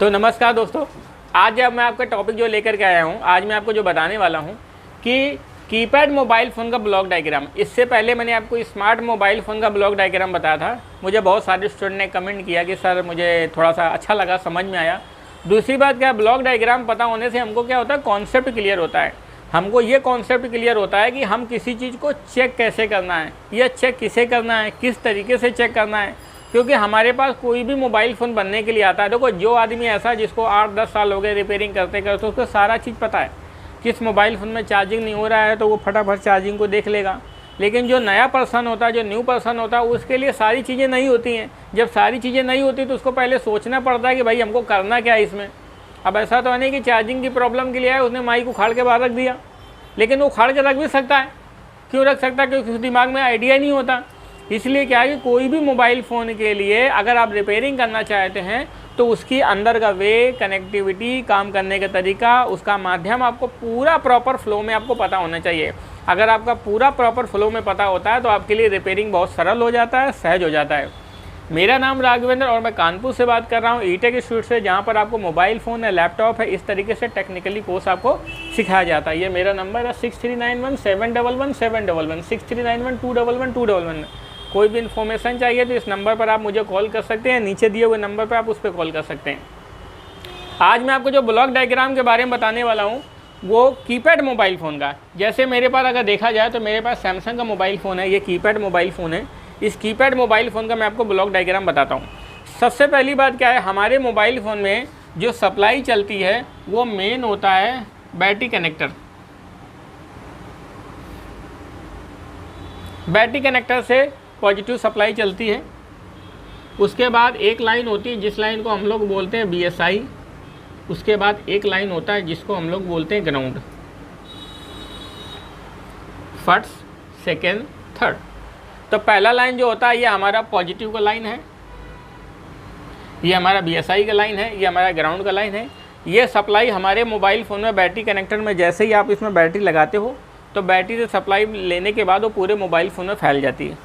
तो नमस्कार दोस्तों, आज जब मैं आपका टॉपिक जो लेकर के आया हूँ, आज मैं आपको जो बताने वाला हूँ कि कीपैड मोबाइल फ़ोन का ब्लॉक डायग्राम। इससे पहले मैंने आपको स्मार्ट मोबाइल फ़ोन का ब्लॉक डायग्राम बताया था। मुझे बहुत सारे स्टूडेंट ने कमेंट किया कि सर मुझे थोड़ा सा अच्छा लगा, समझ में आया। दूसरी बात क्या, ब्लॉक डायग्राम पता होने से हमको क्या होता है, कॉन्सेप्ट क्लियर होता है। हमको ये कॉन्सेप्ट क्लियर होता है कि हम किसी चीज़ को चेक कैसे करना है, यह चेक किसे करना है, किस तरीके से चेक करना है। क्योंकि हमारे पास कोई भी मोबाइल फ़ोन बनने के लिए आता है, देखो जो आदमी ऐसा जिसको 8-10 साल हो गए रिपेयरिंग करते करते, उसको सारा चीज़ पता है। किस मोबाइल फ़ोन में चार्जिंग नहीं हो रहा है तो वो फटाफट चार्जिंग को देख लेगा। लेकिन जो नया पर्सन होता है, जो न्यू पर्सन होता है, उसके लिए सारी चीज़ें नहीं होती हैं। जब सारी चीज़ें नहीं होती तो उसको पहले सोचना पड़ता है कि भाई हमको करना क्या है इसमें। अब ऐसा तो नहीं कि चार्जिंग की प्रॉब्लम के लिए आया, उसने माइक उखाड़ के बाहर रख दिया, लेकिन वो उखाड़ के रख भी सकता है। क्यों रख सकता है? क्योंकि उस दिमाग में आइडिया नहीं होता। इसलिए क्या है कि कोई भी मोबाइल फ़ोन के लिए अगर आप रिपेयरिंग करना चाहते हैं तो उसकी अंदर का वे, कनेक्टिविटी, काम करने का तरीका, उसका माध्यम आपको पूरा प्रॉपर फ्लो में आपको पता होना चाहिए। अगर आपका पूरा प्रॉपर फ्लो में पता होता है तो आपके लिए रिपेयरिंग बहुत सरल हो जाता है, सहज हो जाता है। मेरा नाम राघवेंद्र और मैं कानपुर से बात कर रहा हूँ, ईटेक इंस्टीट्यूट से, जहाँ पर आपको मोबाइल फ़ोन है, लैपटॉप है, इस तरीके से टेक्निकली कोर्स आपको सिखाया जाता है। ये मेरा नंबर है 6391711711 6391211211। कोई भी इन्फॉर्मेशन चाहिए तो इस नंबर पर आप मुझे कॉल कर सकते हैं, नीचे दिए हुए नंबर पर आप उस पर कॉल कर सकते हैं। आज मैं आपको जो ब्लॉक डायग्राम के बारे में बताने वाला हूँ वो कीपैड मोबाइल फ़ोन का। जैसे मेरे पास अगर देखा जाए तो मेरे पास सैमसंग का मोबाइल फ़ोन है, ये कीपैड मोबाइल फ़ोन है। इस कीपैड मोबाइल फ़ोन का मैं आपको ब्लॉक डायग्राम बताता हूँ। सबसे पहली बात क्या है, हमारे मोबाइल फ़ोन में जो सप्लाई चलती है वो मेन होता है बैटरी कनेक्टर। बैटरी कनेक्टर से पॉजिटिव सप्लाई चलती है। उसके बाद एक लाइन होती है जिस लाइन को हम लोग बोलते हैं BSI। उसके बाद एक लाइन होता है जिसको हम लोग बोलते हैं ग्राउंड। First, second, third. तो पहला लाइन जो होता है ये हमारा पॉजिटिव का लाइन है, ये हमारा BSI का लाइन है, ये हमारा ग्राउंड का लाइन है। ये सप्लाई हमारे मोबाइल फ़ोन में बैटरी कनेक्टर में जैसे ही आप इसमें बैटरी लगाते हो तो बैटरी से सप्लाई लेने के बाद वो पूरे मोबाइल फ़ोन में फैल जाती है।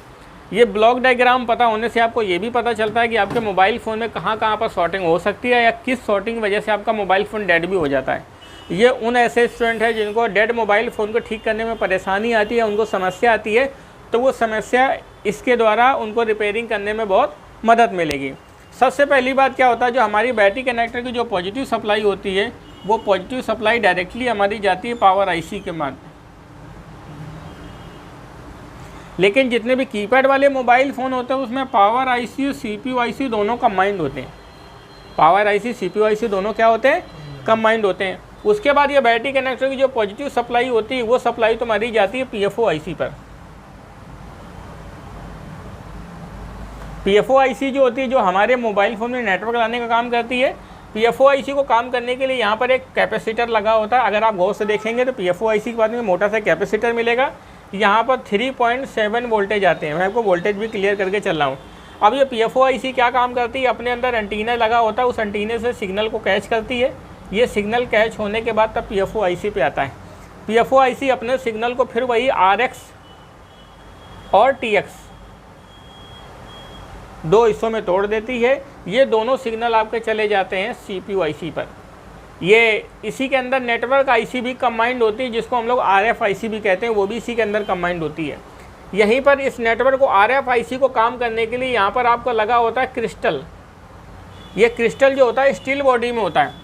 ये ब्लॉक डायग्राम पता होने से आपको ये भी पता चलता है कि आपके मोबाइल फ़ोन में कहाँ कहाँ पर शॉर्टिंग हो सकती है या किस शॉर्टिंग की वजह से आपका मोबाइल फ़ोन डेड भी हो जाता है। ये उन ऐसे स्टूडेंट हैं जिनको डेड मोबाइल फ़ोन को ठीक करने में परेशानी आती है, उनको समस्या आती है, तो वो समस्या इसके द्वारा उनको रिपेयरिंग करने में बहुत मदद मिलेगी। सबसे पहली बात क्या होता है, जो हमारी बैटरी कनेक्टर की जो पॉजिटिव सप्लाई होती है वो पॉजिटिव सप्लाई डायरेक्टली हमारी जाती है पावर IC के माध्यम। लेकिन जितने भी कीपैड वाले मोबाइल फ़ोन होते हैं उसमें पावर IC और CPU IC दोनों कंबाइंड होते हैं। पावर IC, CPU IC दोनों क्या होते हैं, कंबाइंड होते हैं। उसके बाद ये बैटरी कनेक्टर की जो पॉजिटिव सप्लाई होती है वो सप्लाई तो हमारी जाती है PFO IC पर। PFO IC जो होती है, जो हमारे मोबाइल फ़ोन में नेटवर्क लाने का काम करती है। PFO IC को काम करने के लिए यहाँ पर एक कैपेसिटर लगा होता है। अगर आप गौर से देखेंगे तो PFO IC के बाद में मोटा सा कैपेसिटर मिलेगा। यहाँ पर 3.7 वोल्टेज आते हैं। मैं आपको वोल्टेज भी क्लियर करके चल रहा हूँ। अब ये PFO IC क्या काम करती है, अपने अंदर एंटीना लगा होता है, उस एंटीने से सिग्नल को कैच करती है। ये सिग्नल कैच होने के बाद तब PFO IC पे आता है। PFO IC अपने सिग्नल को फिर वही RX और TX दो हिस्सों में तोड़ देती है। ये दोनों सिग्नल आपके चले जाते हैं CPU IC पर। ये इसी के अंदर नेटवर्क IC भी कंबाइंड होती है, जिसको हम लोग RF IC भी कहते हैं, वो भी इसी के अंदर कंबाइंड होती है। यहीं पर इस नेटवर्क को RF IC को काम करने के लिए यहाँ पर आपको लगा होता है क्रिस्टल। ये क्रिस्टल जो होता है स्टील बॉडी में होता है,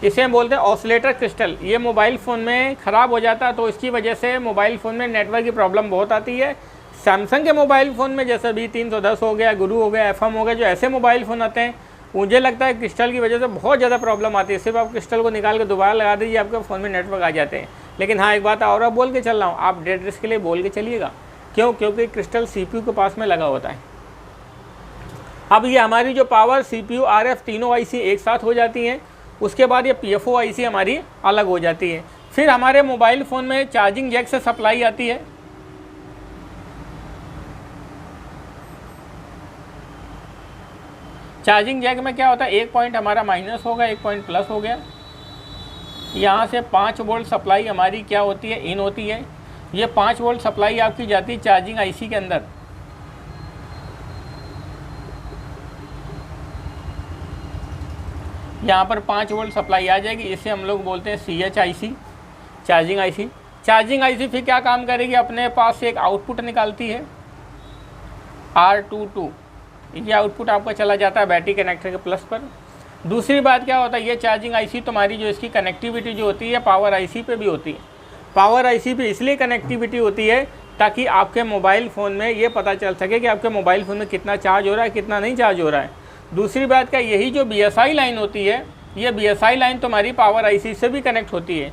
इसे हम बोलते हैं ऑसिलेटर क्रिस्टल। ये मोबाइल फ़ोन में ख़राब हो जाता है तो इसकी वजह से मोबाइल फ़ोन में नेटवर्क की प्रॉब्लम बहुत आती है। सैमसंग के मोबाइल फ़ोन में जैसे B310 हो गया, गुरु हो गया, FM हो गया, जो ऐसे मोबाइल फ़ोन आते हैं मुझे लगता है क्रिस्टल की वजह से बहुत ज़्यादा प्रॉब्लम आती है। सिर्फ आप क्रिस्टल को निकाल के दोबारा लगा दीजिए, आपके फ़ोन में नेटवर्क आ जाते हैं। लेकिन हाँ, एक बात और आप बोल के चल रहा हूँ, आप डेड रिस्क के लिए बोल के चलिएगा। क्यों? क्योंकि क्रिस्टल CPU के पास में लगा होता है। अब ये हमारी जो पावर, CPU, RF तीनों IC एक साथ हो जाती हैं। उसके बाद ये PFO IC हमारी अलग हो जाती है। फिर हमारे मोबाइल फ़ोन में चार्जिंग जैक से सप्लाई आती है। चार्जिंग जैक में क्या होता है, एक पॉइंट हमारा माइनस होगा, एक पॉइंट प्लस हो गया। यहाँ से 5 वोल्ट सप्लाई हमारी क्या होती है, इन होती है। ये 5 वोल्ट सप्लाई आपकी जाती है चार्जिंग IC के अंदर। यहाँ पर 5 वोल्ट सप्लाई आ जाएगी। इसे हम लोग बोलते हैं CHIC, charging IC। Charging IC फिर क्या काम करेगी, अपने पास से एक आउटपुट निकालती है R22। ये आउटपुट आपका चला जाता है बैटरी कनेक्टर के प्लस पर। दूसरी बात क्या होता है, ये चार्जिंग IC तुम्हारी जो इसकी कनेक्टिविटी जो होती है पावर IC पे भी होती है। पावर IC पे इसलिए कनेक्टिविटी होती है ताकि आपके मोबाइल फ़ोन में ये पता चल सके कि आपके मोबाइल फ़ोन में कितना चार्ज हो रहा है, कितना नहीं चार्ज हो रहा है। दूसरी बात क्या, यही जो BSI लाइन होती है, ये BSI लाइन तुम्हारी पावर IC से भी कनेक्ट होती है।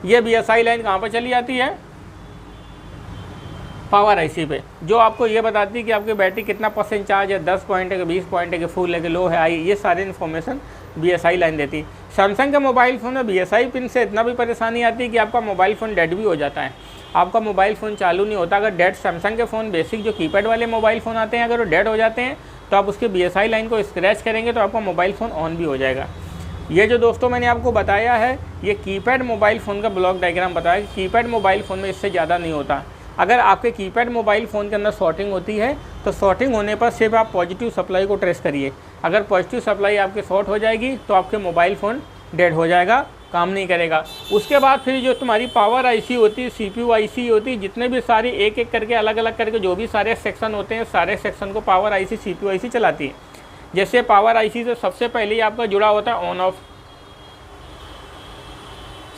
ये BSI लाइन कहाँ पर चली जाती है, पावर IC पे, जो आपको ये बताती है कि आपकी बैटरी कितना % चार्ज है, 10 पॉइंट है कि 20 पॉइंट है कि फुल है कि लो है, आई, ये सारी इन्फॉर्मेशन BSI लाइन देती है। सैमसंग के मोबाइल फ़ोन में BSI पिन से इतना भी परेशानी आती है कि आपका मोबाइल फ़ोन डेड भी हो जाता है, आपका मोबाइल फ़ोन चालू नहीं होता। अगर डेड सैमसंग के फ़ोन बेसिक जो कीपैड वाले मोबाइल फ़ोन आते हैं, अगर वो डेड हो जाते हैं तो आप उसके BSI लाइन को स्क्रैच करेंगे तो आपका मोबाइल फ़ोन ऑन भी हो जाएगा। ये जो दोस्तों मैंने आपको बताया है, ये कीपैड मोबाइल फ़ोन का ब्लॉक डायग्राम बताया कि कीपैड मोबाइल फ़ोन में इससे ज़्यादा नहीं होता। अगर आपके कीपैड मोबाइल फ़ोन के अंदर शॉर्टिंग होती है तो शॉर्टिंग होने पर सिर्फ आप पॉजिटिव सप्लाई को ट्रेस करिए। अगर पॉजिटिव सप्लाई आपके शॉर्ट हो जाएगी तो आपके मोबाइल फ़ोन डेड हो जाएगा, काम नहीं करेगा। उसके बाद फिर जो तुम्हारी पावर IC होती है, CPU IC होती है, जितने भी सारे एक एक करके अलग अलग करके जो भी सारे सेक्शन होते हैं, सारे सेक्शन को पावर IC CPU IC चलाती है। जैसे पावर IC से सबसे पहले आपका जुड़ा होता है ऑन ऑफ।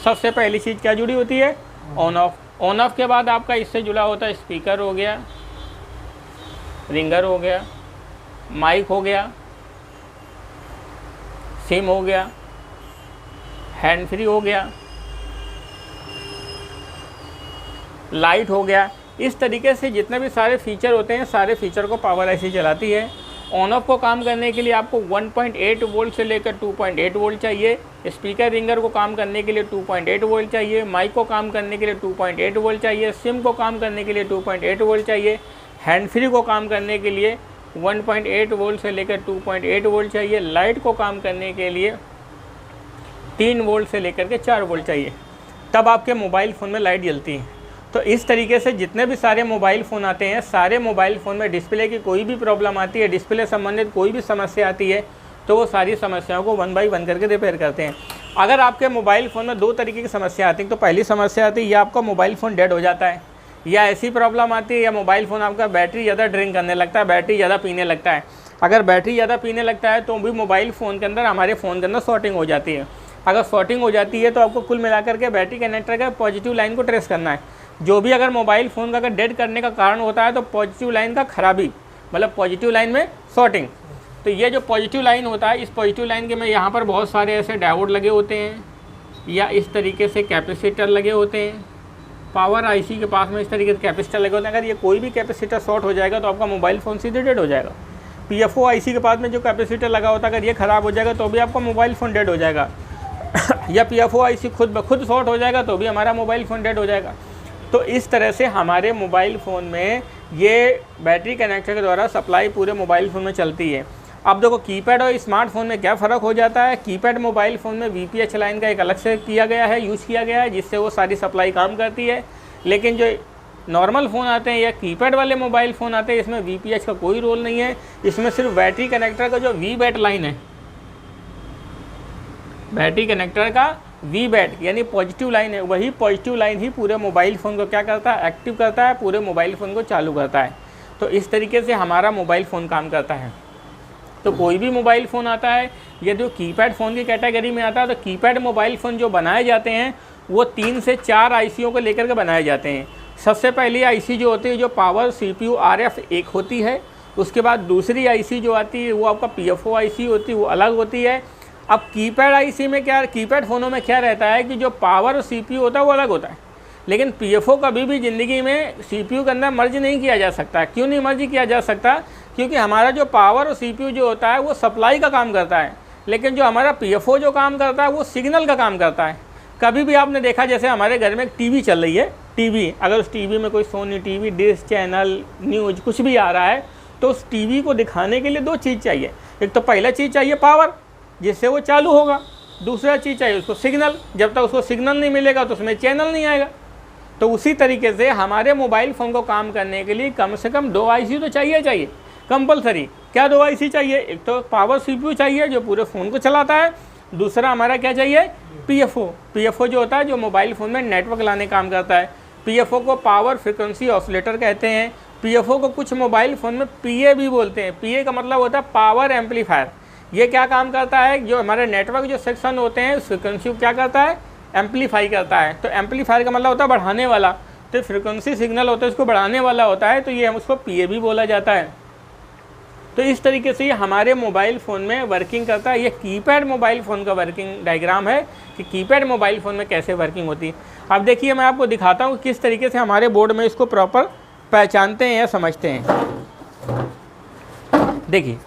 सबसे पहली चीज़ क्या जुड़ी होती है, ऑन ऑफ। ऑन ऑफ के बाद आपका इससे जुड़ा होता है स्पीकर हो गया, रिंगर हो गया, माइक हो गया, सिम हो गया, हैंड फ्री हो गया, लाइट हो गया। इस तरीके से जितने भी सारे फीचर होते हैं, सारे फीचर को पावर IC चलाती है। ऑन ऑफ को काम करने के लिए आपको 1.8 वोल्ट से लेकर 2.8 वोल्ट चाहिए। स्पीकर रिंगर को काम करने के लिए 2.8 वोल्ट चाहिए। माइक को काम करने के लिए 2.8 वोल्ट चाहिए। सिम को काम करने के लिए 2.8 वोल्ट चाहिए। हैंड फ्री को काम करने के लिए 1.8 वोल्ट से लेकर 2.8 वोल्ट चाहिए। लाइट को काम करने के लिए 3 वोल्ट से लेकर के 4 वोल्ट चाहिए, तब आपके मोबाइल फ़ोन में लाइट जलती है। तो इस तरीके से जितने भी सारे मोबाइल फ़ोन आते हैं, सारे मोबाइल फ़ोन में डिस्प्ले की कोई भी प्रॉब्लम आती है, डिस्प्ले संबंधित कोई भी समस्या आती है, तो वो सारी समस्याओं को 1 बाई 1 करके रिपेयर करते हैं। अगर आपके मोबाइल फ़ोन में 2 तरीके की समस्या आती है, तो पहली समस्या आती है या आपका मोबाइल फ़ोन डेड हो जाता है, या ऐसी प्रॉब्लम आती है या मोबाइल फ़ोन आपका बैटरी ज़्यादा ड्रिंक करने लगता है, बैटरी ज़्यादा पीने लगता है। अगर बैटरी ज़्यादा पीने लगता है तो भी मोबाइल फ़ोन के अंदर, हमारे फ़ोन के अंदर शॉर्टिंग हो जाती है। अगर शॉर्टिंग हो जाती है तो आपको कुल मिलाकर के बैटरी कनेक्टर का पॉजिटिव लाइन को ट्रेस करना है। जो भी अगर मोबाइल फ़ोन का अगर डेड करने का कारण होता है तो पॉजिटिव लाइन का खराबी, मतलब पॉजिटिव लाइन में शॉर्टिंग। तो ये जो पॉजिटिव लाइन होता है, इस पॉजिटिव लाइन के में यहाँ पर बहुत सारे ऐसे डायोड लगे होते हैं, या इस तरीके से कैपेसिटर लगे होते हैं। पावर IC के पास में इस तरीके से कैपेसिटर लगे होते हैं। अगर ये कोई भी कैपेसिटर शॉर्ट हो जाएगा तो आपका मोबाइल फ़ोन सीधे डेड हो जाएगा। PFO IC के पास में जो कैपेसिटर लगा होता है, अगर ये ख़राब हो जाएगा तो भी आपका मोबाइल फ़ोन डेड हो जाएगा। या PFO IC खुद ब खुद शॉर्ट हो जाएगा तो भी हमारा मोबाइल फ़ोन डेड हो जाएगा। तो इस तरह से हमारे मोबाइल फ़ोन में ये बैटरी कनेक्टर के द्वारा सप्लाई पूरे मोबाइल फ़ोन में चलती है। अब देखो कीपैड और स्मार्टफोन में क्या फ़र्क हो जाता है। कीपैड मोबाइल फ़ोन में VPH लाइन का एक अलग से किया गया है, यूज़ किया गया है, जिससे वो सारी सप्लाई काम करती है। लेकिन जो नॉर्मल फ़ोन आते हैं या कीपैड वाले मोबाइल फ़ोन आते हैं, इसमें VPH का कोई रोल नहीं है। इसमें सिर्फ बैटरी कनेक्टर का जो VBAT लाइन है, बैटरी कनेक्टर का VBAT यानी पॉजिटिव लाइन है, वही पॉजिटिव लाइन ही पूरे मोबाइल फ़ोन को क्या करता है, एक्टिव करता है, पूरे मोबाइल फ़ोन को चालू करता है। तो इस तरीके से हमारा मोबाइल फ़ोन काम करता है। तो कोई भी मोबाइल फ़ोन आता है, ये जो कीपैड फ़ोन की कैटेगरी में आता है, तो कीपैड मोबाइल फ़ोन जो बनाए जाते हैं वो 3 से 4 ICओं को लेकर के बनाए जाते हैं। सबसे पहली IC जो होती है, जो पावर CPU RF एक होती है। उसके बाद दूसरी IC जो आती है वो आपका PFO IC होती है, वो अलग होती है। अब कीपैड IC में क्या, कीपैड फ़ोनों में क्या रहता है कि जो पावर CPU होता है वो अलग होता है, लेकिन PFO कभी भी ज़िंदगी में CPU के अंदर मर्ज नहीं किया जा सकता। क्यों नहीं मर्ज किया जा सकता? क्योंकि हमारा जो पावर और CPU जो होता है वो सप्लाई का काम करता है, लेकिन जो हमारा PFO जो काम करता है वो सिग्नल का काम करता है। कभी भी आपने देखा, जैसे हमारे घर में एक टीवी चल रही है, टीवी, अगर उस टीवी में कोई Sony TV, dish channel, news कुछ भी आ रहा है, तो उस टीवी को दिखाने के लिए 2 चीज़ चाहिए। एक तो पहला चीज़ चाहिए पावर, जिससे वो चालू होगा। दूसरा चीज़ चाहिए उसको सिग्नल, जब तक उसको सिग्नल नहीं मिलेगा तो उसमें चैनल नहीं आएगा। तो उसी तरीके से हमारे मोबाइल फ़ोन को काम करने के लिए कम से कम 2 IC तो चाहिए कंपलसरी। क्या 2 IC चाहिए? एक तो पावर CPU चाहिए जो पूरे फ़ोन को चलाता है, दूसरा हमारा क्या चाहिए, PFO जो होता है जो मोबाइल फ़ोन में नेटवर्क लाने काम करता है। PFO को पावर फ्रिक्वेंसी ऑसिलेटर कहते हैं। PFO को कुछ मोबाइल फ़ोन में PA भी बोलते हैं। PA का मतलब होता है पावर एम्पलीफायर। ये क्या काम करता है, जो हमारे नेटवर्क जो सेक्शन होते हैं उस फ्रिक्वेंसी को क्या करता है, एम्पलीफाई करता है। तो एम्पलीफायर का मतलब होता है बढ़ाने वाला, तो फ्रिक्वेंसी सिग्नल होता है उसको बढ़ाने वाला होता है, तो ये उसको PA भी बोला जाता है। तो इस तरीके से ये हमारे मोबाइल फ़ोन में वर्किंग करता है। ये कीपैड मोबाइल फ़ोन का वर्किंग डायग्राम है कि कीपैड मोबाइल फ़ोन में कैसे वर्किंग होती है। अब देखिए मैं आपको दिखाता हूँ किस तरीके से हमारे बोर्ड में इसको प्रॉपर पहचानते हैं या समझते हैं। देखिए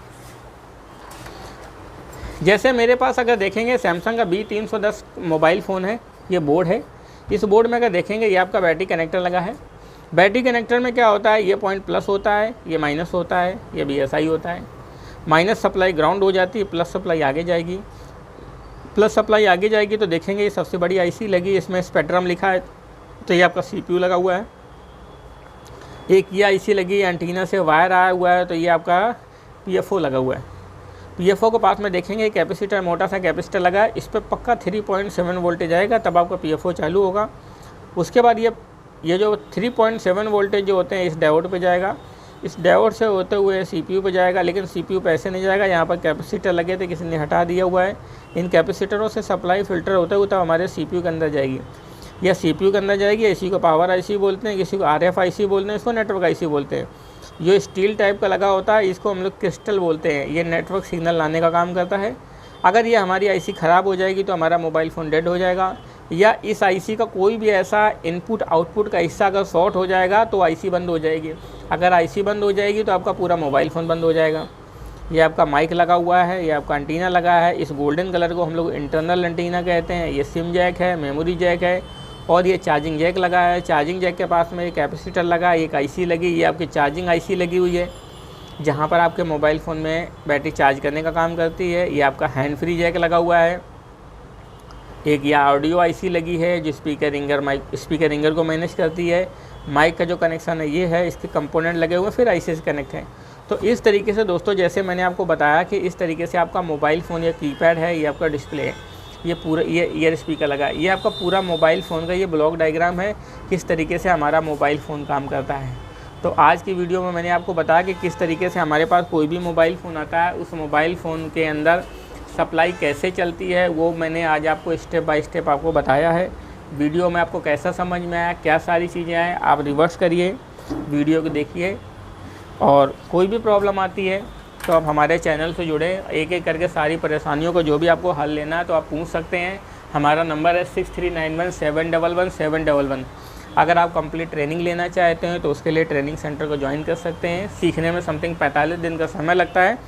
जैसे मेरे पास अगर देखेंगे सैमसंग का B310 मोबाइल फ़ोन है, ये बोर्ड है। इस बोर्ड में अगर देखेंगे ये आपका बैटरी कनेक्टर लगा है। बैटरी कनेक्टर में क्या होता है, ये पॉइंट प्लस होता है, ये माइनस होता है, ये BSI होता है। माइनस सप्लाई ग्राउंड हो जाती है, प्लस सप्लाई आगे जाएगी। प्लस सप्लाई आगे जाएगी तो देखेंगे ये सबसे बड़ी IC लगी, इसमें स्पेक्ट्रम लिखा है, तो ये आपका CPU लगा हुआ है। एक ये IC लगी, एंटीना से वायर आया हुआ है, तो ये आपका PFO लगा हुआ है। PFO के पास में देखेंगे कैपेसिटर, मोटा सा कैपेसिटर लगा है, इस पर पक्का 3.7 वोल्टेज आएगा, तब आपका PFO चालू होगा। उसके बाद ये जो 3.7 वोल्टेज जो होते हैं इस डायोड पे जाएगा, इस डायोड से होते हुए CPU पे जाएगा, लेकिन CPU पे ऐसे नहीं जाएगा, यहाँ पर कैपेसिटर लगे थे किसी ने हटा दिया हुआ है। इन कैपेसिटरों से सप्लाई फ़िल्टर होते हुए तब हमारे CPU के अंदर जाएगी, या CPU के अंदर जाएगी। इसी को पावर IC बोलते हैं, किसी को RF IC बोलते हैं, इसको नेटवर्क IC बोलते हैं। जो स्टील टाइप का लगा होता है इसको हम लोग क्रिस्टल बोलते हैं, ये नेटवर्क सिग्नल लाने का काम करता है। अगर ये हमारी IC ख़राब हो जाएगी तो हमारा मोबाइल फ़ोन डेड हो जाएगा, या इस IC का कोई भी ऐसा इनपुट आउटपुट का हिस्सा अगर शॉर्ट हो जाएगा तो IC बंद हो जाएगी। अगर IC बंद हो जाएगी तो आपका पूरा मोबाइल फ़ोन बंद हो जाएगा। ये आपका माइक लगा हुआ है, ये आपका एंटीना लगा है, इस गोल्डन कलर को हम लोग इंटरनल एंटीना कहते हैं। ये सिम जैक है, मेमोरी जैक है, और ये चार्जिंग जैक लगा है। चार्जिंग जैक के पास में एक कैपेसिटर लगा है, एक IC लगी, ये आपकी चार्जिंग IC लगी हुई है, जहाँ पर आपके मोबाइल फ़ोन में बैटरी चार्ज करने का काम करती है। ये आपका हैंड फ्री जैक लगा हुआ है। एक ये ऑडियो IC लगी है जो स्पीकर रिंगर को मैनेज करती है। माइक का जो कनेक्शन है ये है, इसके कंपोनेंट लगे हुए फिर IC से कनेक्ट है। तो इस तरीके से दोस्तों जैसे मैंने आपको बताया कि इस तरीके से आपका मोबाइल फ़ोन या कीपैड है, ये आपका डिस्प्ले है, ये पूरा ये ईयर स्पीकर लगा है, ये आपका पूरा मोबाइल फ़ोन का ये ब्लॉक डायग्राम है, किस तरीके से हमारा मोबाइल फ़ोन काम करता है। तो आज की वीडियो में मैंने आपको बताया कि किस तरीके से हमारे पास कोई भी मोबाइल फ़ोन आता है, उस मोबाइल फ़ोन के अंदर सप्लाई कैसे चलती है, वो मैंने आज आपको स्टेप बाय स्टेप आपको बताया है। वीडियो में आपको कैसा समझ में आया, क्या सारी चीज़ें आए, आप रिवर्स करिए, वीडियो को देखिए, और कोई भी प्रॉब्लम आती है तो आप हमारे चैनल से जुड़े, एक एक करके सारी परेशानियों को जो भी आपको हल लेना है तो आप पूछ सकते हैं। हमारा नंबर है 6391711711। अगर आप कंप्लीट ट्रेनिंग लेना चाहते हैं तो उसके लिए ट्रेनिंग सेंटर को ज्वाइन कर सकते हैं। सीखने में समथिंग 45 दिन का समय लगता है।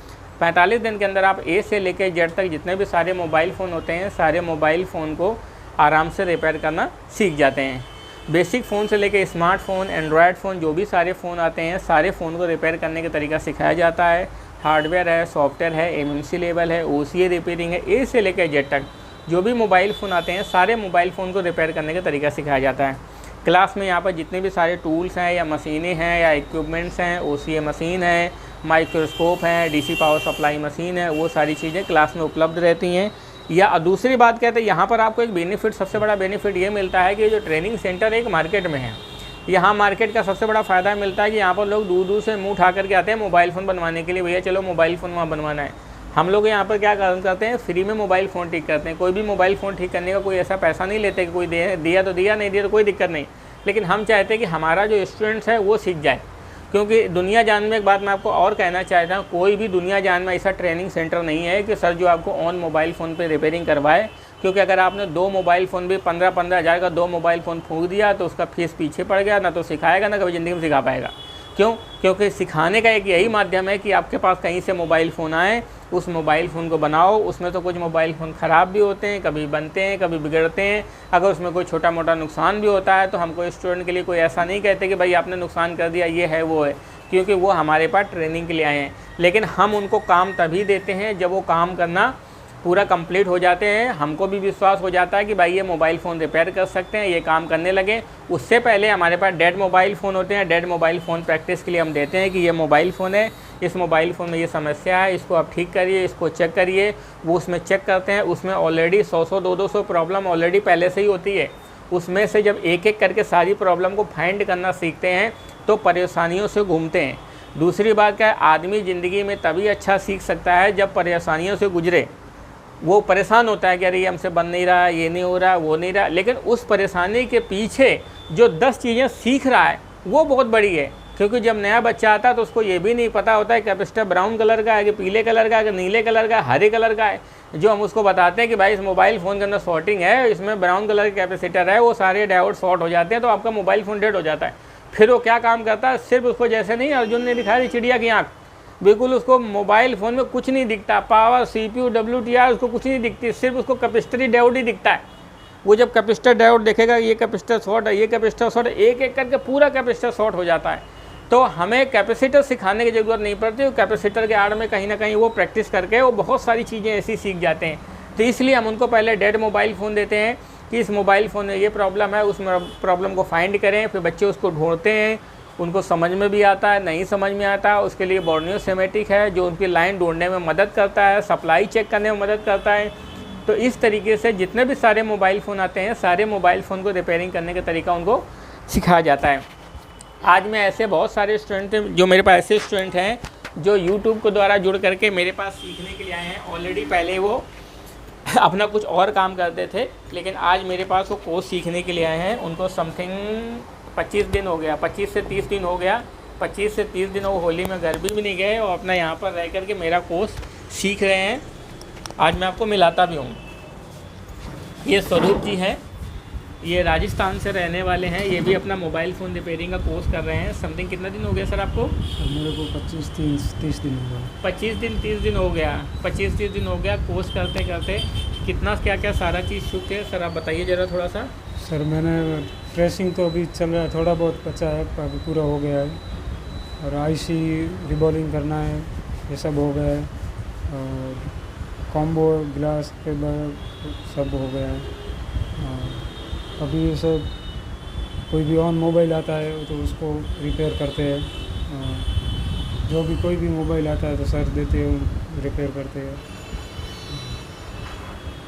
45 दिन के अंदर आप A से लेकर Z तक जितने भी सारे मोबाइल फ़ोन होते हैं, सारे मोबाइल फ़ोन को आराम से रिपेयर करना सीख जाते हैं। बेसिक फ़ोन से लेकर स्मार्टफोन, एंड्रॉयड फ़ोन, जो भी सारे फ़ोन आते हैं, सारे फ़ोन को रिपेयर करने का तरीका सिखाया जाता है। हार्डवेयर है, सॉफ्टवेयर है, MNC लेवल है, OCA रिपेयरिंग है, A से लेकर Z तक जो भी मोबाइल फ़ोन आते हैं, सारे मोबाइल फ़ोन को रिपेयर करने का तरीका सिखाया जाता है। क्लास में यहाँ पर जितने भी सारे टूल्स हैं या मशीनें हैं या इक्विपमेंट्स हैं, OCA मशीन है, माइक्रोस्कोप है, DC पावर सप्लाई मशीन है, वो सारी चीज़ें क्लास में उपलब्ध रहती हैं। या दूसरी बात कहते हैं, यहाँ पर आपको एक बेनिफिट, सबसे बड़ा बेनिफिट ये मिलता है कि जो ट्रेनिंग सेंटर एक मार्केट में है, यहाँ मार्केट का सबसे बड़ा फ़ायदा मिलता है कि यहाँ पर लोग दूर दूर से मुँह उठा करके आते हैं मोबाइल फ़ोन बनवाने के लिए। भैया चलो मोबाइल फ़ोन वहाँ बनवाना है। हम लोग यहाँ पर क्या काम करते हैं, फ्री में मोबाइल फ़ोन ठीक करते हैं। कोई भी मोबाइल फ़ोन ठीक करने का कोई ऐसा पैसा नहीं लेते कि कोई दिया तो दिया, नहीं दिया तो कोई दिक्कत नहीं। लेकिन हम चाहते हैं कि हमारा जो स्टूडेंट्स है वो सीख जाए, क्योंकि दुनिया जान में एक बात मैं आपको और कहना चाहता हूँ, कोई भी दुनिया जान में ऐसा ट्रेनिंग सेंटर नहीं है कि सर जो आपको ऑन मोबाइल फ़ोन पे रिपेयरिंग करवाए। क्योंकि अगर आपने 2 मोबाइल फ़ोन भी 15-15 हज़ार का 2 मोबाइल फ़ोन फूंक दिया तो उसका फीस पीछे पड़ गया, ना तो सिखाएगा ना कभी ज़िंदगी में सिखा पाएगा। क्यों? क्योंकि सिखाने का एक यही माध्यम है कि आपके पास कहीं से मोबाइल फ़ोन आए, उस मोबाइल फ़ोन को बनाओ। उसमें तो कुछ मोबाइल फ़ोन ख़राब भी होते हैं, कभी बनते हैं, कभी बिगड़ते हैं। अगर उसमें कोई छोटा मोटा नुकसान भी होता है तो हमको स्टूडेंट के लिए कोई ऐसा नहीं कहते कि भाई आपने नुकसान कर दिया, ये है वो है, क्योंकि वो हमारे पास ट्रेनिंग के लिए आए हैं। लेकिन हम उनको काम तभी देते हैं जब वो काम करना पूरा कंप्लीट हो जाते हैं, हमको भी विश्वास हो जाता है कि भाई ये मोबाइल फ़ोन रिपेयर कर सकते हैं, ये काम करने लगे। उससे पहले हमारे पास डेड मोबाइल फ़ोन होते हैं। डेड मोबाइल फ़ोन प्रैक्टिस के लिए हम देते हैं कि ये मोबाइल फ़ोन है, इस मोबाइल फ़ोन में ये समस्या है, इसको आप ठीक करिए, इसको चेक करिए। वो उसमें चेक करते हैं, उसमें ऑलरेडी 100-100 200 प्रॉब्लम ऑलरेडी पहले से ही होती है। उसमें से जब एक एक करके सारी प्रॉब्लम को फाइंड करना सीखते हैं तो परेशानियों से घूमते हैं। दूसरी बात क्या है, आदमी ज़िंदगी में तभी अच्छा सीख सकता है जब परेशानियों से गुजरे। वो परेशान होता है कि अरे ये हमसे बन नहीं रहा, ये नहीं हो रहा, वो नहीं रहा, लेकिन उस परेशानी के पीछे जो 10 चीज़ें सीख रहा है वो बहुत बड़ी है। क्योंकि जब नया बच्चा आता है तो उसको ये भी नहीं पता होता है कैपेसिटर ब्राउन कलर का है कि पीले कलर का है कि नीले कलर का है, हरे कलर का है। जो हम उसको बताते हैं कि भाई इस मोबाइल फ़ोन के अंदर शॉर्टिंग है, इसमें ब्राउन कलर का कैपेसिटर है, वो सारे डायोड शॉर्ट हो जाते हैं तो आपका मोबाइल फ़ोन डेड हो जाता है। फिर वो क्या काम करता है, सिर्फ उसको जैसे नहीं अर्जुन ने दिखाया चिड़िया की आँख, बिल्कुल उसको मोबाइल फ़ोन में कुछ नहीं दिखता, पावर, CPU, WTR उसको कुछ नहीं दिखती, सिर्फ उसको कैपेसिटर डायोड ही दिखता है। वो जब कैपेसिटर डायोड देखेगा ये कैपेसिटर शॉर्ट है, ये कैपेसिटर शॉर्ट है, एक एक करके पूरा कैपेसिटर शॉर्ट हो जाता है। तो हमें कैपेसिटर सिखाने की ज़रूरत नहीं पड़ती, कैपेसिटर के आड़ में कहीं ना कहीं वो प्रैक्टिस करके वो बहुत सारी चीज़ें ऐसी सीख जाते हैं। तो इसलिए हम उनको पहले डेड मोबाइल फ़ोन देते हैं कि इस मोबाइल फ़ोन में ये प्रॉब्लम है, उस प्रॉब्लम को फाइंड करें। फिर बच्चे उसको ढूंढते हैं, उनको समझ में भी आता है, नहीं समझ में आता, उसके लिए बोर्नियो सेमेटिक है जो उनकी लाइन ढूंढने में मदद करता है, सप्लाई चेक करने में मदद करता है। तो इस तरीके से जितने भी सारे मोबाइल फ़ोन आते हैं, सारे मोबाइल फ़ोन को रिपेयरिंग करने का तरीका उनको सिखाया जाता है। आज मैं ऐसे बहुत सारे स्टूडेंट हैं जो मेरे पास ऐसे स्टूडेंट हैं जो यूट्यूब के द्वारा जुड़ करके मेरे पास सीखने के लिए आए हैं। ऑलरेडी पहले वो अपना कुछ और काम करते थे, लेकिन आज मेरे पास वो कोर्स सीखने के लिए आए हैं। उनको समथिंग 25 दिन हो गया, 25 से 30 दिन हो गया। 25 से 30 दिन वो होली में घर भी नहीं गए और अपना यहाँ पर रह करके मेरा कोर्स सीख रहे हैं। आज मैं आपको मिलाता भी हूँ। ये स्वरूप जी हैं, ये राजस्थान से रहने वाले हैं, ये भी अपना मोबाइल फ़ोन रिपेयरिंग का कोर्स कर रहे हैं। समथिंग कितना दिन हो गया सर आपको? मेरे को 25-30 दिन हो गया। 25-30 दिन हो गया। 25-30 दिन हो गया कोर्स करते करते। कितना क्या क्या सारा चीज़ सीख है सर, आप बताइए ज़रा थोड़ा सा। सर मैंने ट्रेसिंग तो अभी चल रहा है, थोड़ा बहुत बचा है, अभी पूरा हो गया है। और IC रिबॉलिंग करना है, ये सब हो गया है। और कॉम्बो ग्लास के सब हो गया है। अभी सब कोई भी ऑन मोबाइल आता है तो उसको रिपेयर करते हैं। जो भी कोई भी मोबाइल आता है तो सर देते हैं, रिपेयर करते हैं।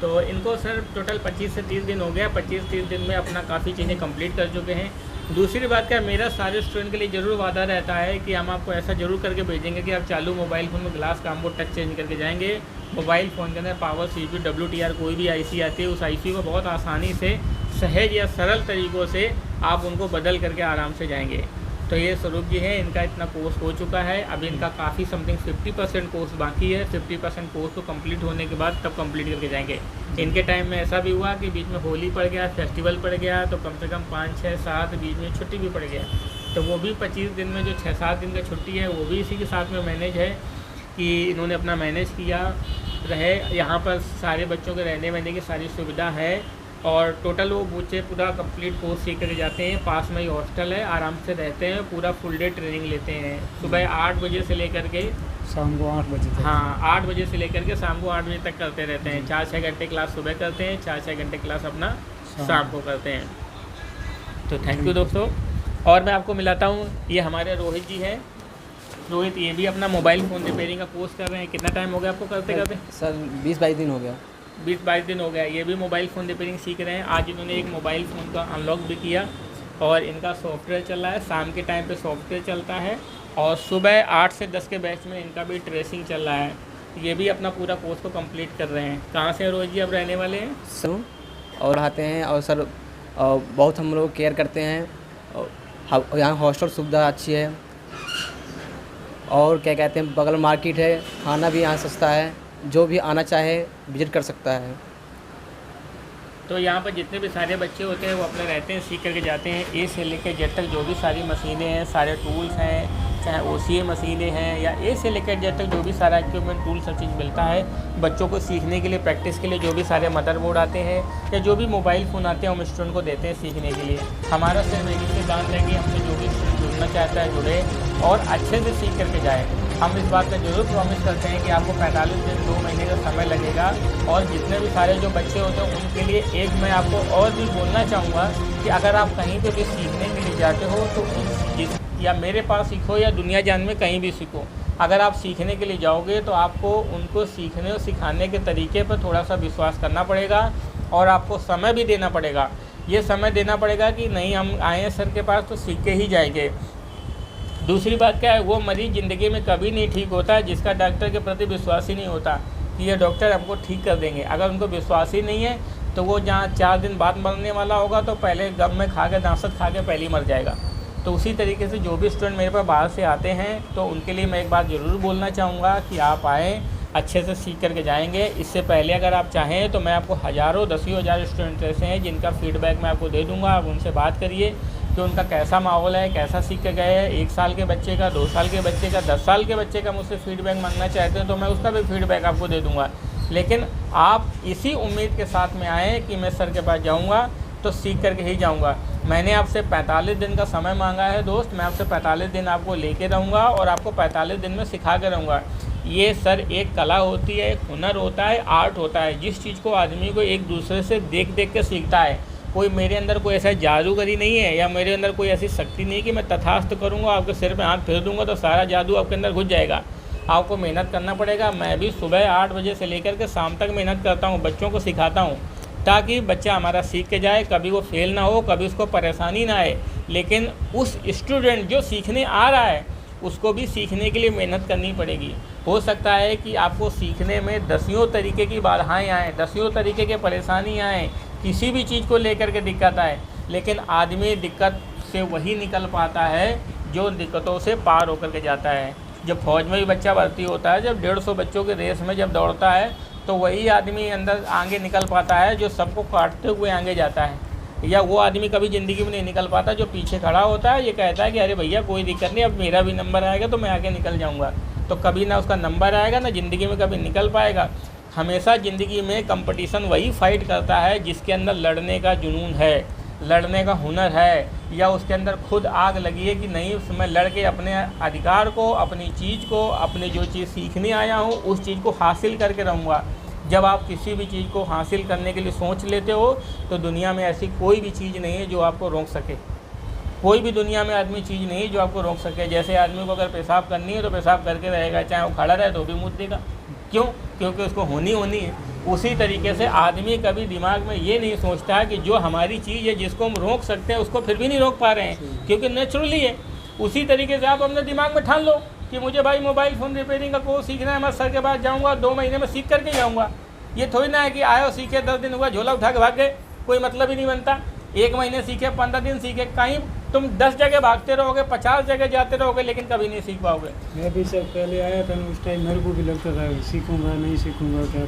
तो इनको सर टोटल 25 से 30 दिन हो गया। 25-30 दिन में अपना काफ़ी चीज़ें कंप्लीट कर चुके हैं। दूसरी बात क्या, मेरा सारे स्टूडेंट के लिए ज़रूर वादा रहता है कि हम आपको ऐसा ज़रूर करके भेजेंगे कि आप चालू मोबाइल फ़ोन में ग्लास का हमको टच चेंज करके जाएंगे। मोबाइल फ़ोन के अंदर पावर, CPU, WTR कोई भी IC आती है, उस IC को बहुत आसानी से, सहज या सरल तरीक़ों से आप उनको बदल करके आराम से जाएंगे। तो ये स्वरूप जी हैं, इनका इतना कोर्स हो चुका है। अभी इनका काफ़ी समथिंग 50% कोर्स बाकी है। 50% कोर्स को कंप्लीट होने के बाद तब कंप्लीट करके जाएंगे। इनके टाइम में ऐसा भी हुआ कि बीच में होली पड़ गया, फेस्टिवल पड़ गया, तो कम से कम 5, 6, 7 बीच में छुट्टी भी पड़ गया। तो वो भी 25 दिन में जो 6-7 दिन का छुट्टी है वो भी इसी के साथ में मैनेज है कि इन्होंने अपना मैनेज किया रहे। यहाँ पर सारे बच्चों के रहने वहने की सारी सुविधा है और टोटल वो बच्चे पूरा कंप्लीट कोर्स सीख कर जाते हैं। पास में ही हॉस्टल है, आराम से रहते हैं, पूरा फुल डे ट्रेनिंग लेते हैं। सुबह 8 बजे से लेकर के शाम को 8 बजे तक। हाँ, 8 बजे से लेकर के शाम को 8 बजे तक करते रहते हैं। 4-6 घंटे क्लास सुबह करते हैं, 4-6 घंटे क्लास अपना शाम को करते हैं। तो थैंक यू दोस्तों। और मैं आपको मिलाता हूँ, ये हमारे रोहित जी हैं। रोहित ये भी अपना मोबाइल फ़ोन रिपेयरिंग का कोर्स कर रहे हैं। कितना टाइम हो गया आपको करते करते? सर 20-22 दिन हो गया। 20-22 दिन हो गया। ये भी मोबाइल फ़ोन रिपेयरिंग सीख रहे हैं। आज इन्होंने एक मोबाइल फ़ोन का अनलॉक भी किया और इनका सॉफ्टवेयर चल रहा है। शाम के टाइम पे सॉफ्टवेयर चलता है और सुबह 8 से 10 के बैच में इनका भी ट्रेसिंग चल रहा है। ये भी अपना पूरा कोर्स को कंप्लीट कर रहे हैं। कहाँ से रोज जी आप रहने वाले हैं? सर और आते हैं और सर बहुत हम लोग केयर करते हैं। यहाँ हॉस्टल सुविधा अच्छी है और क्या कहते हैं, बगल मार्केट है, खाना भी यहाँ सस्ता है, जो भी आना चाहे विजिट कर सकता है। तो यहाँ पर जितने भी सारे बच्चे होते हैं वो अपने रहते हैं, सीख करके जाते हैं। ए से लेकर जेड तक जो भी सारी मशीनें हैं, सारे टूल्स हैं, चाहे OCA मशीनें हैं या ए से लेकर जेड तक जो भी सारा इक्विपमेंट टूल सब चीज़ मिलता है। बच्चों को सीखने के लिए, प्रैक्टिस के लिए जो भी सारे मदरबोर्ड आते हैं या जो भी मोबाइल फ़ोन आते हैं हम स्टूडेंट को देते हैं सीखने के लिए। हमारा सिर्फ एक ही सिद्धांत है कि हमसे जो भी जुड़ना चाहता है जुड़े और अच्छे से सीख करके जाए। हम इस बात का जरूर प्रॉमिस करते हैं कि आपको 45 दिन 2 महीने का समय लगेगा। और जितने भी सारे जो बच्चे होते हैं उनके लिए एक मैं आपको और भी बोलना चाहूँगा कि अगर आप कहीं पे भी सीखने के लिए जाते हो तो या मेरे पास सीखो या दुनिया जान में कहीं भी सीखो, अगर आप सीखने के लिए जाओगे तो आपको उनको सीखने और सिखाने के तरीके पर थोड़ा सा विश्वास करना पड़ेगा और आपको समय भी देना पड़ेगा। ये समय देना पड़ेगा कि नहीं हम आए हैं सर के पास तो सीख के ही जाएंगे। दूसरी बात क्या है, वो मरीज़ ज़िंदगी में कभी नहीं ठीक होता जिसका डॉक्टर के प्रति विश्वास ही नहीं होता कि ये डॉक्टर हमको ठीक कर देंगे। अगर उनको विश्वास ही नहीं है तो वो जहाँ 4 दिन बाद मरने वाला होगा तो पहले गम में खा के दांसत खा के पहले ही मर जाएगा। तो उसी तरीके से जो भी स्टूडेंट मेरे पास बाहर से आते हैं तो उनके लिए मैं एक बात ज़रूर बोलना चाहूँगा कि आप आएँ, अच्छे से सीख करके जाएंगे। इससे पहले अगर आप चाहें तो मैं आपको हज़ारों दसियों हज़ार स्टूडेंट्स ऐसे हैं जिनका फीडबैक मैं आपको दे दूँगा। आप उनसे बात करिए कि उनका कैसा माहौल है, कैसा सीख के गए हैं। 1 साल के बच्चे का, 2 साल के बच्चे का, 10 साल के बच्चे का मुझसे फीडबैक मांगना चाहते हैं तो मैं उसका भी फीडबैक आपको दे दूँगा। लेकिन आप इसी उम्मीद के साथ में आएँ कि मैं सर के पास जाऊँगा तो सीख करके ही जाऊँगा। मैंने आपसे 45 दिन का समय मांगा है दोस्त, मैं आपसे 45 दिन आपको लेके रहूँगा और आपको 45 दिन में सिखा के रहूँगा। ये सर एक कला होती है, एक हुनर होता है, आर्ट होता है, जिस चीज़ को आदमी को एक दूसरे से देख देख के सीखता है। कोई मेरे अंदर कोई ऐसा जादूगरी नहीं है या मेरे अंदर कोई ऐसी शक्ति नहीं कि मैं तथास्थ करूँगा, आपके सिर पे हाथ फेर दूँगा तो सारा जादू आपके अंदर घुस जाएगा। आपको मेहनत करना पड़ेगा। मैं भी सुबह 8 बजे से लेकर के शाम तक मेहनत करता हूँ, बच्चों को सिखाता हूँ ताकि बच्चा हमारा सीख के जाए, कभी वो फेल ना हो, कभी उसको परेशानी ना आए। लेकिन उस स्टूडेंट जो सीखने आ रहा है उसको भी सीखने के लिए मेहनत करनी पड़ेगी। हो सकता है कि आपको सीखने में दसियों तरीके की बाधाएँ आएँ, दसियों तरीके के परेशानी आएँ, किसी भी चीज़ को लेकर के दिक्कत आए, लेकिन आदमी दिक्कत से वही निकल पाता है जो दिक्कतों से पार होकर के जाता है। जब फौज में भी बच्चा भर्ती होता है, जब 150 बच्चों के रेस में जब दौड़ता है तो वही आदमी अंदर आगे निकल पाता है जो सबको काटते हुए आगे जाता है। या वो आदमी कभी ज़िंदगी में नहीं निकल पाता जो पीछे खड़ा होता है, ये कहता है कि अरे भैया कोई दिक्कत नहीं, अब मेरा भी नंबर आएगा तो मैं आगे निकल जाऊँगा। तो कभी ना उसका नंबर आएगा ना ज़िंदगी में कभी निकल पाएगा। हमेशा ज़िंदगी में कंपटीशन वही फाइट करता है जिसके अंदर लड़ने का जुनून है, लड़ने का हुनर है, या उसके अंदर खुद आग लगी है कि नहीं मैं लड़ के अपने अधिकार को, अपनी चीज़ को, अपनी जो चीज़ सीखने आया हूँ उस चीज़ को हासिल करके रहूँगा। जब आप किसी भी चीज़ को हासिल करने के लिए सोच लेते हो तो दुनिया में ऐसी कोई भी चीज़ नहीं है जो आपको रोक सके। कोई भी दुनिया में आदमी चीज़ नहीं है जो आपको रोक सके। जैसे आदमी को अगर पेशाब करनी है तो पेशाब करके रहेगा, चाहे वो खड़ा रहे तो भी मुँह देगा। क्यों? क्योंकि उसको होनी है। उसी तरीके से आदमी कभी दिमाग में ये नहीं सोचता है कि जो हमारी चीज़ है जिसको हम रोक सकते हैं उसको फिर भी नहीं रोक पा रहे हैं, क्योंकि नेचुरली है। उसी तरीके से आप अपने दिमाग में ठान लो कि मुझे भाई मोबाइल फ़ोन रिपेयरिंग का कोर्स सीखना है, मैं सर के पास जाऊँगा, 2 महीने में सीख करके जाऊँगा। ये थोड़ी ना है कि आए और सीखे 10 दिन हुआ झोला उठा के भाग गए, कोई मतलब ही नहीं बनता। 1 महीने सीखे, 15 दिन सीखे, कहीं तुम 10 जगह भागते रहोगे, 50 जगह जाते रहोगे, लेकिन कभी नहीं सीख पाओगे। मैं भी सर पहले आया था उस टाइम मेरे को भी लगता था सीखूंगा नहीं सीखूंगा क्या,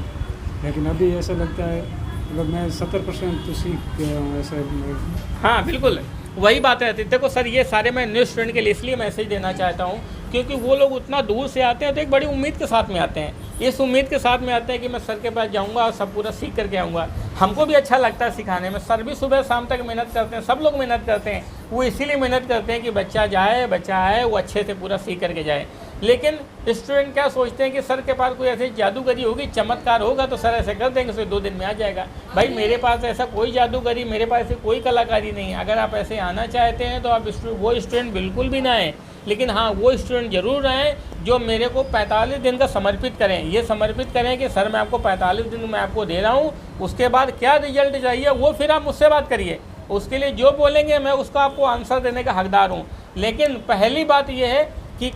लेकिन अभी ऐसा लगता है मतलब मैं 70% तो सीख गया हूँ ऐसा। हाँ बिल्कुल वही बात रहती है। देखो सर ये सारे मैं न्यू स्टूडेंट के लिए इसलिए मैसेज देना चाहता हूँ क्योंकि वो लोग उतना दूर से आते हैं तो एक बड़ी उम्मीद के साथ में आते हैं। इस उम्मीद के साथ में आते हैं कि मैं सर के पास जाऊंगा और सब पूरा सीख करके आऊँगा। हमको भी अच्छा लगता है सिखाने में, सर भी सुबह शाम तक मेहनत करते हैं, सब लोग मेहनत करते हैं। वो इसीलिए मेहनत करते हैं कि बच्चा जाए, बच्चा आए, वो अच्छे से पूरा सीख करके जाए। लेकिन स्टूडेंट क्या सोचते हैं कि सर के पास कोई ऐसी जादूगरी होगी, चमत्कार होगा तो सर ऐसे कर देंगे, उसे 2 दिन में आ जाएगा। भाई मेरे पास ऐसा कोई जादूगरी, मेरे पास ऐसी कोई कलाकारी नहीं है। अगर आप ऐसे आना चाहते हैं तो आप वो स्टूडेंट बिल्कुल भी ना आए, लेकिन हाँ वो स्टूडेंट ज़रूर रहें जो मेरे को 45 दिन का समर्पित करें। ये समर्पित करें कि सर मैं आपको 45 दिन मैं आपको दे रहा हूँ, उसके बाद क्या रिजल्ट चाहिए वो फिर आप मुझसे बात करिए। उसके लिए जो बोलेंगे मैं उसका आपको आंसर देने का हकदार हूँ। लेकिन पहली बात यह है कि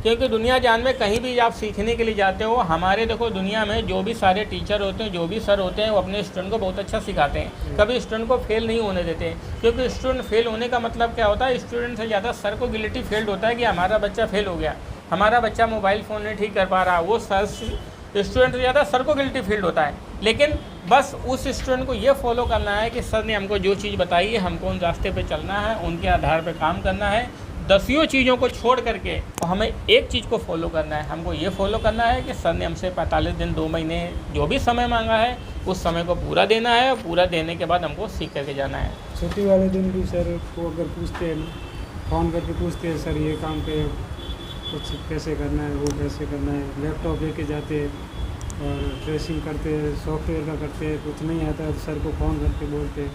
क्योंकि दुनिया जान में कहीं भी आप सीखने के लिए जाते हो, हमारे देखो दुनिया में जो भी सारे टीचर होते हैं, जो भी सर होते हैं, वो अपने स्टूडेंट को बहुत अच्छा सिखाते हैं, कभी स्टूडेंट को फेल नहीं होने देते। क्योंकि स्टूडेंट फेल होने का मतलब क्या होता है, स्टूडेंट से ज़्यादा सर को गिल्टी फील्ड होता है कि हमारा बच्चा फेल हो गया, हमारा बच्चा मोबाइल फ़ोन नहीं ठीक कर पा रहा। वो सर स्टूडेंट से ज़्यादा सर को गिल्टी फील्ड होता है। लेकिन बस उस स्टूडेंट को ये फॉलो करना है कि सर ने हमको जो चीज़ बताई है हमको उन रास्ते पे चलना है, उनके आधार पे काम करना है। दसियों चीज़ों को छोड़ करके हमें एक चीज़ को फॉलो करना है। हमको ये फॉलो करना है कि सर ने हमसे 45 दिन 2 महीने जो भी समय मांगा है उस समय को पूरा देना है, और पूरा देने के बाद हमको सीख करके जाना है। छुट्टी वाले दिन भी सर को अगर पूछते हैं, फ़ोन करके पूछते हैं सर ये काम पे कुछ कैसे करना है, वो कैसे करना है, लैपटॉप लेके जाते और ट्रेसिंग करते, सॉफ्टवेयर का करते, कुछ नहीं आता तो सर को फ़ोन करके बोलते,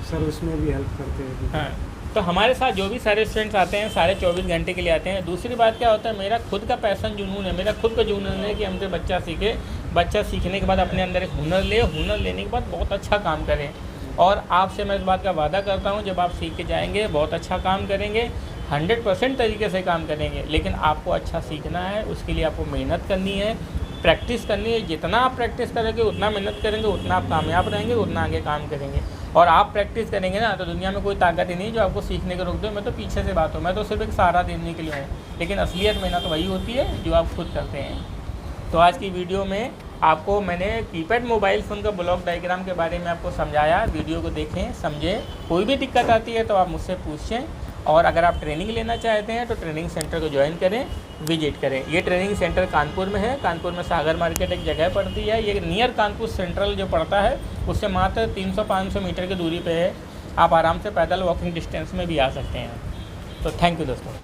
सर उसमें भी हेल्प करते हैं। हाँ तो हमारे साथ जो भी सारे स्टूडेंट्स आते हैं सारे 24 घंटे के लिए आते हैं। दूसरी बात क्या होता है, मेरा खुद का पैशन जुनून है, मेरा खुद का जुनून है कि हमसे बच्चा सीखे, बच्चा सीखने के बाद अपने अंदर एक हुनर ले, हुनर लेने के बाद बहुत अच्छा काम करें। और आपसे मैं इस बात का वादा करता हूँ, जब आप सीख के जाएंगे बहुत अच्छा काम करेंगे, 100% तरीके से काम करेंगे। लेकिन आपको अच्छा सीखना है, उसके लिए आपको मेहनत करनी है, प्रैक्टिस करनी है। जितना आप प्रैक्टिस करेंगे, उतना मेहनत करेंगे, उतना आप कामयाब रहेंगे, उतना आगे काम करेंगे। और आप प्रैक्टिस करेंगे ना, तो दुनिया में कोई ताकत ही नहीं जो आपको सीखने को रोक दे। मैं तो पीछे से बात हूँ, मैं तो सिर्फ एक सहारा देने के लिए हूँ, लेकिन असलियत मेहनत वही होती है जो आप खुद करते हैं। तो आज की वीडियो में आपको मैंने कीपैड मोबाइल फ़ोन का ब्लॉक डायग्राम के बारे में आपको समझाया। वीडियो को देखें, समझें, कोई भी दिक्कत आती है तो आप मुझसे पूछें। और अगर आप ट्रेनिंग लेना चाहते हैं तो ट्रेनिंग सेंटर को ज्वाइन करें, विजिट करें। ये ट्रेनिंग सेंटर कानपुर में है। कानपुर में सागर मार्केट एक जगह पड़ती है, ये नियर कानपुर सेंट्रल जो पड़ता है उससे मात्र 300-500 मीटर की दूरी पे है। आप आराम से पैदल वॉकिंग डिस्टेंस में भी आ सकते हैं। तो थैंक यू दोस्तों।